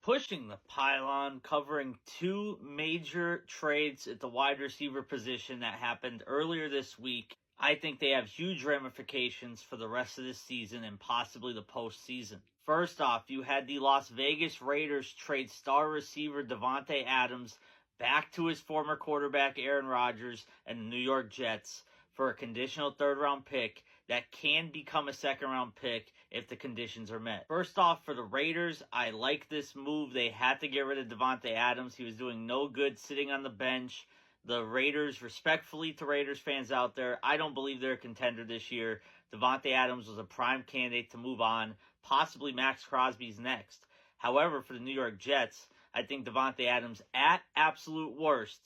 Pushing the pylon, covering two major trades at the wide receiver position that happened earlier this week. I think they have huge ramifications for the rest of this season and possibly the postseason. First off, you had the Las Vegas Raiders trade star receiver Davante Adams back to his former quarterback Aaron Rodgers and the New York Jets for a conditional third-round pick that can become a second-round pick if the conditions are met. First off, for the Raiders, I like this move. They had to get rid of Davante Adams. He was doing no good sitting on the bench. The Raiders, respectfully to Raiders fans out there, I don't believe they're a contender this year. Davante Adams was a prime candidate to move on. Possibly Max Crosby's next. However, for the New York Jets, I think Davante Adams, at absolute worst,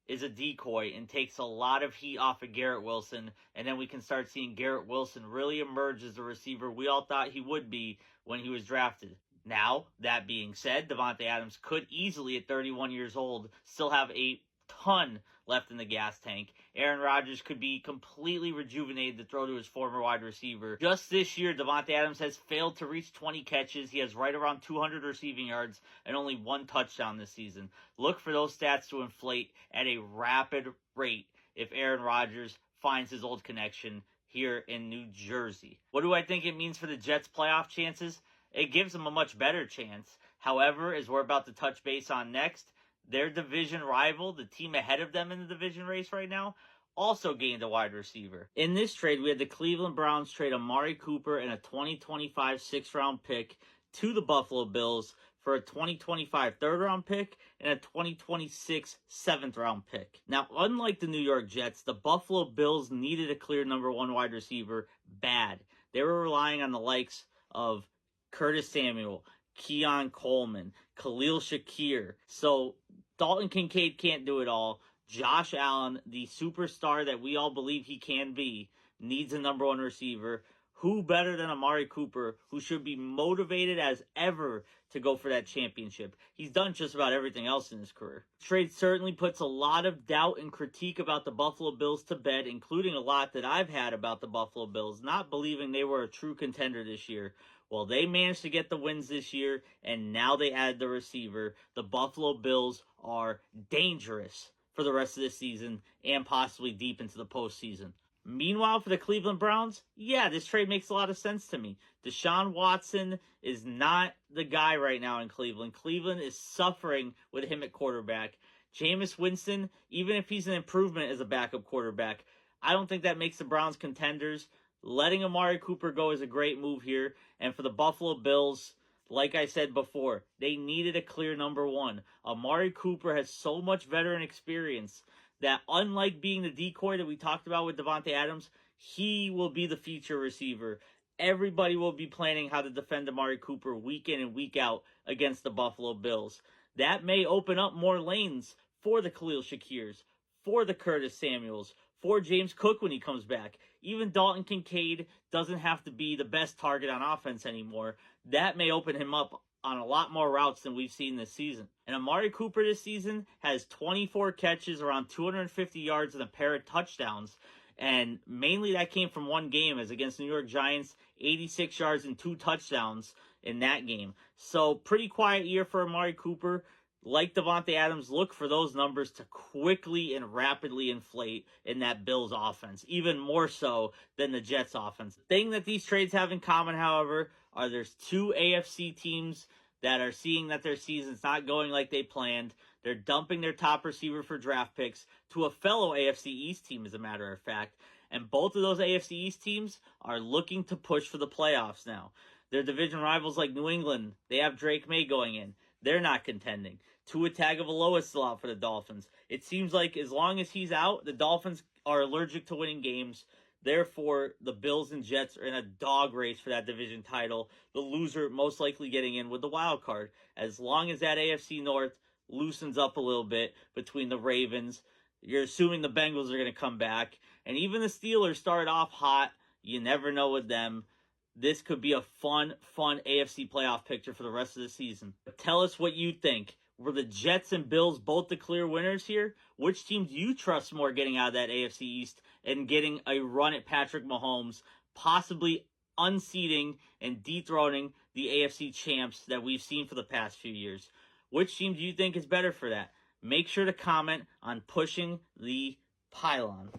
is a decoy and takes a lot of heat off of Garrett Wilson, and then we can start seeing Garrett Wilson really emerge as the receiver we all thought he would be when he was drafted. Now, that being said, Davante Adams could easily, at 31 years old, still have a ton left in the gas tank. Aaron Rodgers could be completely rejuvenated to throw to his former wide receiver. Just this year, Davante Adams has failed to reach 20 catches. He has right around 200 receiving yards and only one touchdown this season. Look for those stats to inflate at a rapid rate if Aaron Rodgers finds his old connection here in New Jersey. What do I think it means for the Jets' playoff chances? It gives them a much better chance. However, as we're about to touch base on next, their division rival, the team ahead of them in the division race right now, also gained a wide receiver. In this trade, we had the Cleveland Browns trade Amari Cooper and a 2025 sixth-round pick to the Buffalo Bills for a 2025 third-round pick and a 2026 seventh-round pick. Now, unlike the New York Jets, the Buffalo Bills needed a clear number one wide receiver bad. They were relying on the likes of Curtis Samuel, Keon Coleman, Khalil Shakir. So Dalton Kincaid can't do it all. Josh Allen, the superstar that we all believe he can be, needs a number one receiver. Who better than Amari Cooper, who should be motivated as ever to go for that championship? He's done just about everything else in his career. Trade certainly puts a lot of doubt and critique about the Buffalo Bills to bed, including a lot that I've had about the Buffalo Bills, not believing they were a true contender this year. Well, they managed to get the wins this year, and now they add the receiver. The Buffalo Bills are dangerous for the rest of this season and possibly deep into the postseason. Meanwhile, for the Cleveland Browns, yeah, this trade makes a lot of sense to me. Deshaun Watson is not the guy right now in Cleveland. Cleveland is suffering with him at quarterback. Jameis Winston, even if he's an improvement as a backup quarterback, I don't think that makes the Browns contenders. Letting Amari Cooper go is a great move here. And for the Buffalo Bills, like I said before, they needed a clear number one. Amari Cooper has so much veteran experience that unlike being the decoy that we talked about with Davante Adams, he will be the feature receiver. Everybody will be planning how to defend Amari Cooper week in and week out against the Buffalo Bills. That may open up more lanes for the Khalil Shakirs, for the Curtis Samuels, for James Cook when he comes back. Even Dalton Kincaid doesn't have to be the best target on offense anymore. That may open him up on a lot more routes than we've seen this season. And Amari Cooper this season has 24 catches, around 250 yards, and a pair of touchdowns. And mainly that came from one game, as against New York Giants, 86 yards and 2 touchdowns in that game. So pretty quiet year for Amari Cooper. Like Davante Adams, look for those numbers to quickly and rapidly inflate in that Bills offense, even more so than the Jets offense. The thing that these trades have in common, however, are there's two AFC teams that are seeing that their season's not going like they planned. They're dumping their top receiver for draft picks to a fellow AFC East team, as a matter of fact. And both of those AFC East teams are looking to push for the playoffs now. Their division rivals like New England, they have Drake May going in. They're not contending. Tua Tagovailoa is still out for the Dolphins. It seems like as long as he's out, the Dolphins are allergic to winning games. Therefore, the Bills and Jets are in a dog race for that division title. The loser most likely getting in with the wild card. As long as that AFC North loosens up a little bit between the Ravens, you're assuming the Bengals are going to come back. And even the Steelers started off hot. You never know with them. This could be a fun AFC playoff picture for the rest of the season. But tell us what you think. Were the Jets and Bills both the clear winners here? Which team do you trust more getting out of that AFC East and getting a run at Patrick Mahomes, possibly unseating and dethroning the AFC champs that we've seen for the past few years. Which team do you think is better for that? Make sure to comment on Pushing the Pylon.